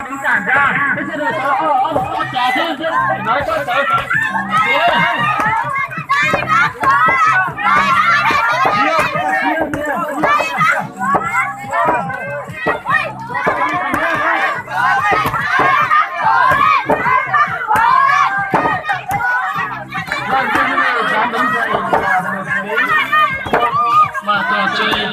đứng cản ra. Thế sẽ được trả thêm nói có tới. Mà trò chơi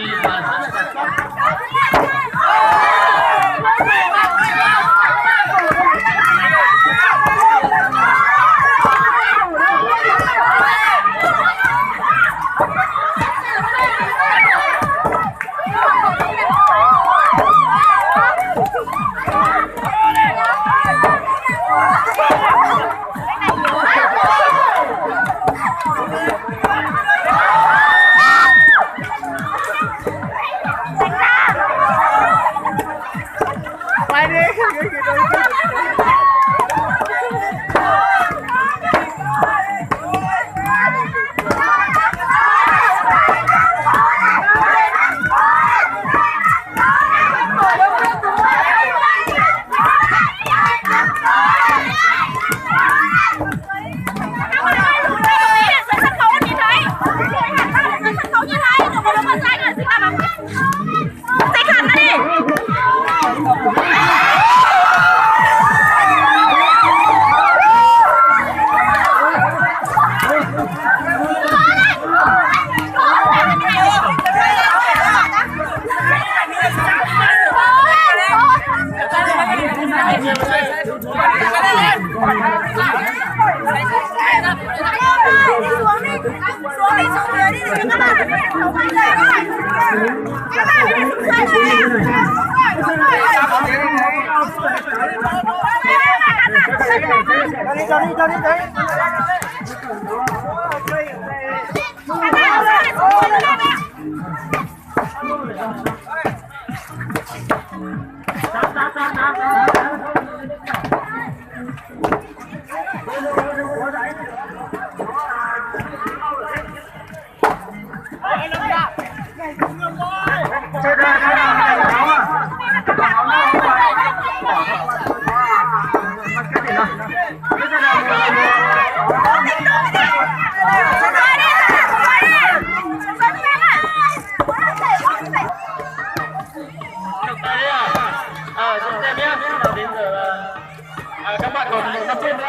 các bạn còn 5 phút nữa.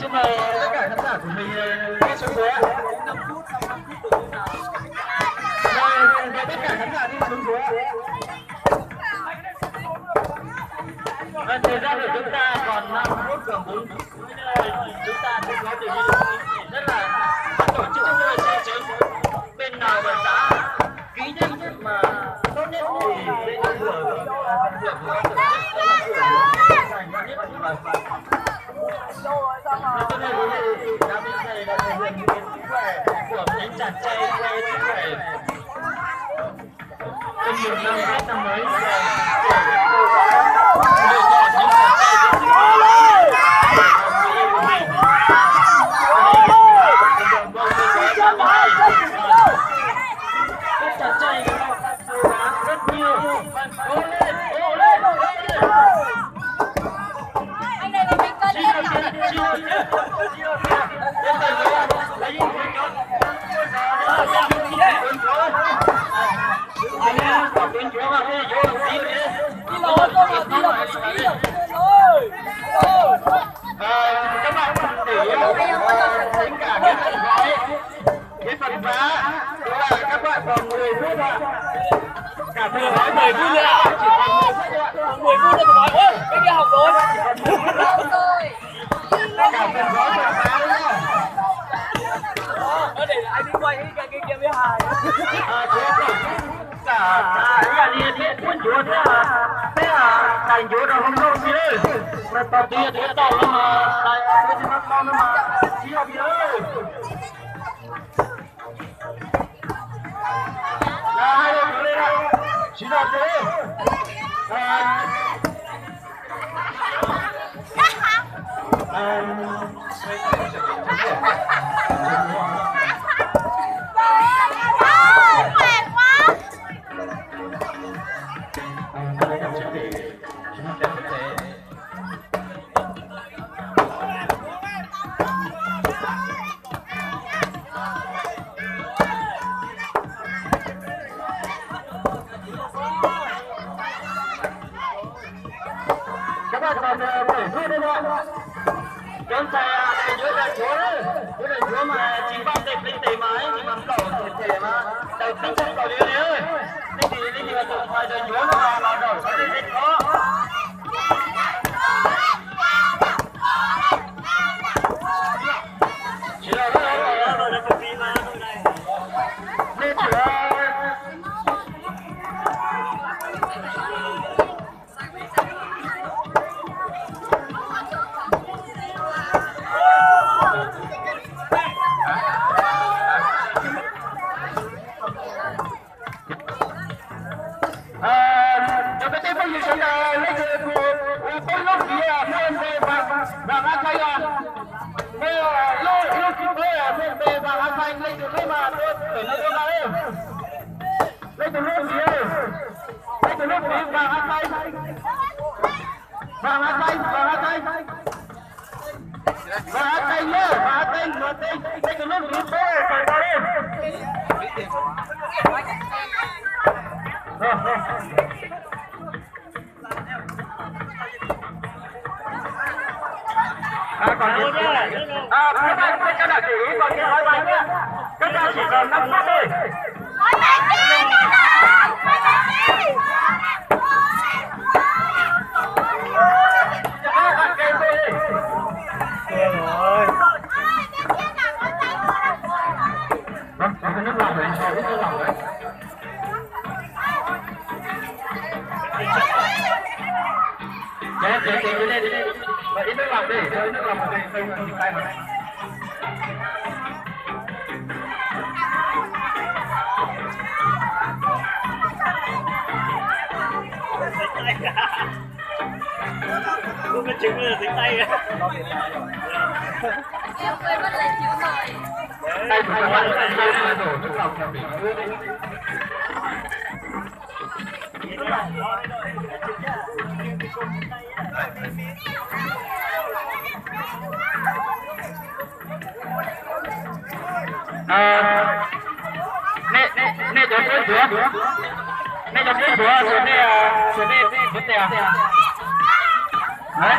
Xin mời tất cả khán giả của mình đi xuống dưới. Mời tất cả khán giả đi xuống dưới. Thời gian của chúng ta còn 5 phút khoảng 4 phút nữa thì chúng ta sẽ có thể rất là tổ chức các người chơi chơi bên nào mà giá ký nhất mà tốt nhất thì bên nào vừa cho nên đã biết thầy đã thể hiện cái sức khỏe của những chàng trai quay sức khỏe trong nhiều năm hết năm mới các bạn để tính cả cái phần gói, cái phần giá đó là các bạn còn 10 phút ạ. Cả phần gói 10 phút nữa ạ, chỉ còn 10 phút nữa. 10 phút nữa gói. Ôi, cái kia học rồi. Cả phần gói phần giá nữa. Để anh đi quay cái kia với Hải. Cả đi cuốn chuột thế à thành chuột rồi không đâu gì đấy mà tao tia tao mà đại cái gì nó mà chỉ học gì đấy hai đứa lên đây chỉ học đấy không không có điều ơi cái gì là tụi phải để nhớ nó đầu phải để có chỉ là nó là cái gì mà nên các bạn chỉ còn cái hỏi bài nhé các bạn chỉ còn 5 phút thôi chị lên đi ít nước lòng đi nước lòng đi không tay mà Không có chứng là dính tay á. Em quên mất là chịu rồi. Tay phải bạn tay đổ nước lòng theo đỉnh nước đi. Nè cho xuống xuống. Nè cho xuống xuống đi xuống đi đấy. Đây.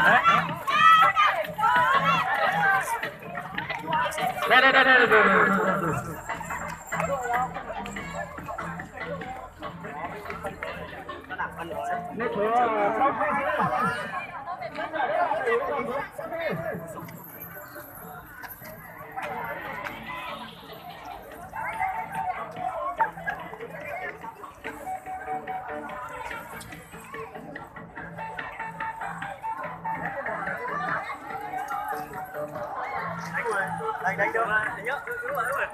Đánh được nhớ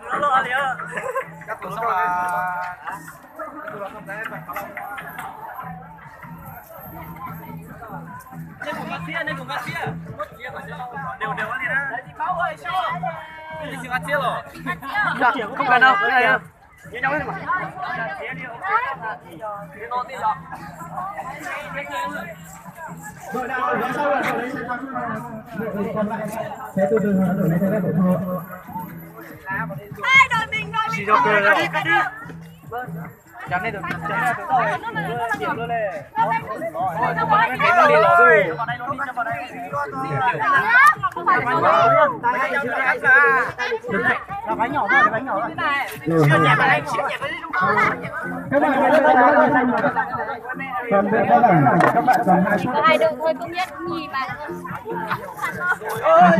nó lo đi á các tụi nó là không thấy phải nên cùng Garcia đều đều đi đó đi xin Garcia rồi không cần đâu cái này như nhau hết mà đội nào ở phía sau là đội đấy sẽ thắng đội còn lại sẽ từ từ đội này sẽ ra đội thua. Hai đội mình cắt đi chắn lên được chắn rồi điểm luôn này cái đi lò rồi vào đây là bánh nhỏ thôi bánh nhỏ thôi chưa nhẹ vào đây chưa nhẹ vào đây các bạn còn đội cao đẳng các bạn còn 2 phút. hai đội thôi công nhất nhì bạn ơi